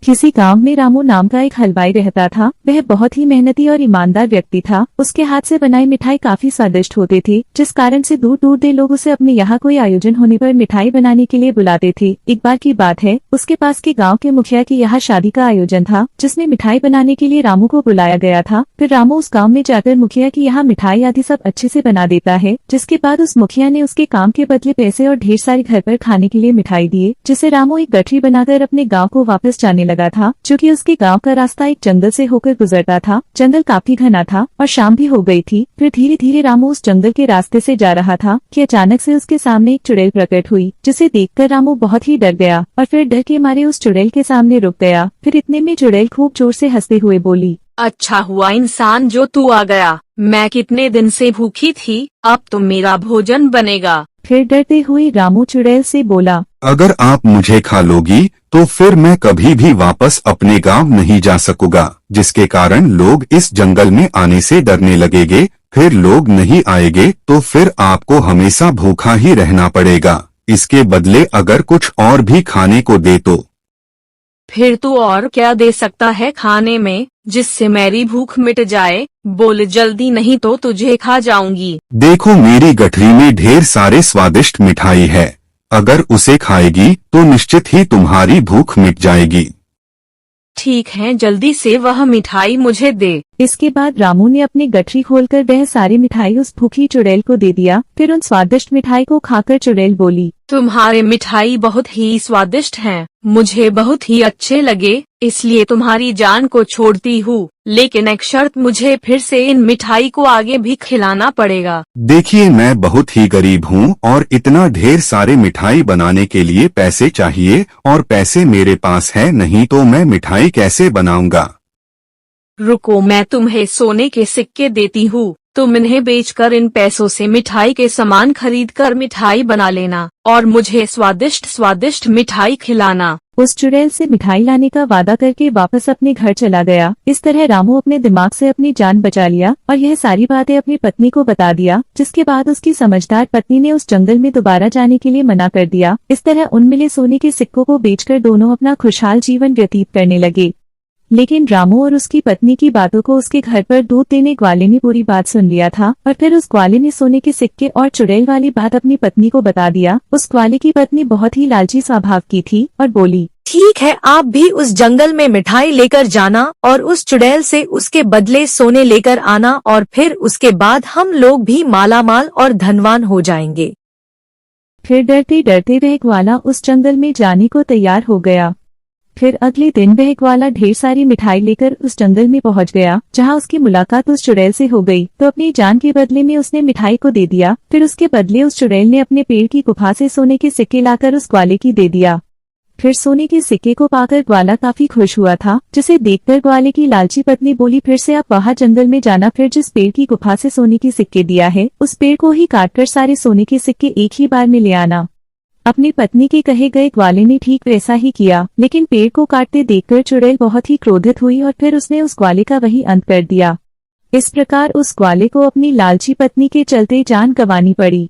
किसी गांव में रामू नाम का एक हलवाई रहता था। वह बहुत ही मेहनती और ईमानदार व्यक्ति था। उसके हाथ से बनाई मिठाई काफी स्वादिष्ट होती थी, जिस कारण से दूर दूर के लोग उसे अपने यहाँ कोई आयोजन होने पर मिठाई बनाने के लिए बुलाते थे। एक बार की बात है, उसके पास के गांव के मुखिया के यहाँ शादी का आयोजन था, जिसमें मिठाई बनाने के लिए रामू को बुलाया गया था। फिर रामू उस गाँव में जाकर मुखिया की यहाँ मिठाई आदि सब अच्छे से बना देता है, जिसके बाद उस मुखिया ने उसके काम के बदले पैसे और ढेर सारी घर पर खाने के लिए मिठाई दिए, जिससे रामू एक गठरी बनाकर अपने गाँव को वापस जाने लगा था। चूँकि उसके गांव का रास्ता एक जंगल से होकर गुजरता था, जंगल काफी घना था और शाम भी हो गई थी। फिर धीरे धीरे रामू उस जंगल के रास्ते से जा रहा था कि अचानक से उसके सामने एक चुड़ैल प्रकट हुई, जिसे देखकर रामू बहुत ही डर गया और फिर डर के मारे उस चुड़ैल के सामने रुक गया। फिर इतने में चुड़ैल खूब जोर से हंसते हुए बोली, अच्छा हुआ इंसान जो तू आ गया, मैं कितने दिन से भूखी थी, अब तो मेरा भोजन बनेगा। फिर डरते हुए रामू चुड़ैल से बोला, अगर आप मुझे खा लोगी तो फिर मैं कभी भी वापस अपने गांव नहीं जा सकूंगा, जिसके कारण लोग इस जंगल में आने से डरने लगेंगे। फिर लोग नहीं आएंगे तो फिर आपको हमेशा भूखा ही रहना पड़ेगा। इसके बदले अगर कुछ और भी खाने को दे तो। फिर तू और क्या दे सकता है खाने में, जिससे मेरी भूख मिट जाए? बोल जल्दी, नहीं तो तुझे खा जाऊंगी। देखो, मेरी गठरी में ढेर सारे स्वादिष्ट मिठाई है, अगर उसे खाएगी तो निश्चित ही तुम्हारी भूख मिट जाएगी। ठीक है, जल्दी से वह मिठाई मुझे दे। इसके बाद रामू ने अपनी गठरी खोलकर वह सारी मिठाई उस भूखी चुड़ैल को दे दिया। फिर उन स्वादिष्ट मिठाई को खाकर चुड़ैल बोली, तुम्हारे मिठाई बहुत ही स्वादिष्ट हैं, मुझे बहुत ही अच्छे लगे, इसलिए तुम्हारी जान को छोड़ती हूँ, लेकिन एक शर्त, मुझे फिर से इन मिठाई को आगे भी खिलाना पड़ेगा। देखिए, मैं बहुत ही गरीब हूँ और इतना ढेर सारे मिठाई बनाने के लिए पैसे चाहिए और पैसे मेरे पास है नहीं, तो मैं मिठाई कैसे बनाऊंगा। रुको, मैं तुम्हें सोने के सिक्के देती हूँ, तुम इन्हें बेचकर इन पैसों से मिठाई के सामान खरीद कर मिठाई बना लेना और मुझे स्वादिष्ट स्वादिष्ट मिठाई खिलाना। उस चुड़ैल से मिठाई लाने का वादा करके वापस अपने घर चला गया। इस तरह रामू अपने दिमाग से अपनी जान बचा लिया और यह सारी बातें अपनी पत्नी को बता दिया, जिसके बाद उसकी समझदार पत्नी ने उस जंगल में दोबारा जाने के लिए मना कर दिया। इस तरह उन मिले सोने के सिक्कों को बेचकर दोनों अपना खुशहाल जीवन व्यतीत करने लगे। लेकिन रामू और उसकी पत्नी की बातों को उसके घर पर दूध देने ग्वाले ने पूरी बात सुन लिया था और फिर उस ग्वाले ने सोने के सिक्के और चुड़ैल वाली बात अपनी पत्नी को बता दिया। उस ग्वाले की पत्नी बहुत ही लालची स्वभाव की थी और बोली, ठीक है, आप भी उस जंगल में मिठाई लेकर जाना और उस चुड़ैल से उसके बदले सोने लेकर आना और फिर उसके बाद हम लोग भी मालामाल और धनवान हो जाएंगे। फिर डरते डरते वह ग्वाला उस जंगल में जाने को तैयार हो गया। फिर अगले दिन वह ग्वाला ढेर सारी मिठाई लेकर उस जंगल में पहुंच गया, जहां उसकी मुलाकात उस चुड़ैल से हो गई। तो अपनी जान के बदले में उसने मिठाई को दे दिया। फिर उसके बदले उस चुड़ैल ने अपने पेड़ की गुफा से सोने के सिक्के लाकर उस ग्वाले की दे दिया। फिर सोने के सिक्के को पाकर ग्वाला काफी खुश हुआ था, जिसे देखकर ग्वाले की लालची पत्नी बोली, फिर से आप वहाँ जंगल में जाना, फिर जिस पेड़ की गुफा से सोने के सिक्के दिया है उस पेड़ को ही काटकर सारे सोने के सिक्के एक ही बार में ले आना। अपनी पत्नी के कहे गए ग्वाले ने ठीक वैसा ही किया, लेकिन पेड़ को काटते देखकर चुड़ैल बहुत ही क्रोधित हुई और फिर उसने उस ग्वाले का वही अंत कर दिया। इस प्रकार उस ग्वाले को अपनी लालची पत्नी के चलते जान गंवानी पड़ी।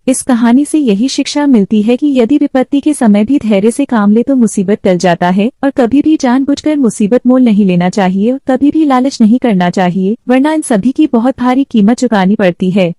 इस कहानी से यही शिक्षा मिलती है कि यदि विपत्ति के समय भी धैर्य से काम ले तो मुसीबत टल जाता है और कभी भी जानबूझकर मुसीबत मोल नहीं लेना चाहिए और कभी भी लालच नहीं करना चाहिए, वरना इन सभी की बहुत भारी कीमत चुकानी पड़ती है।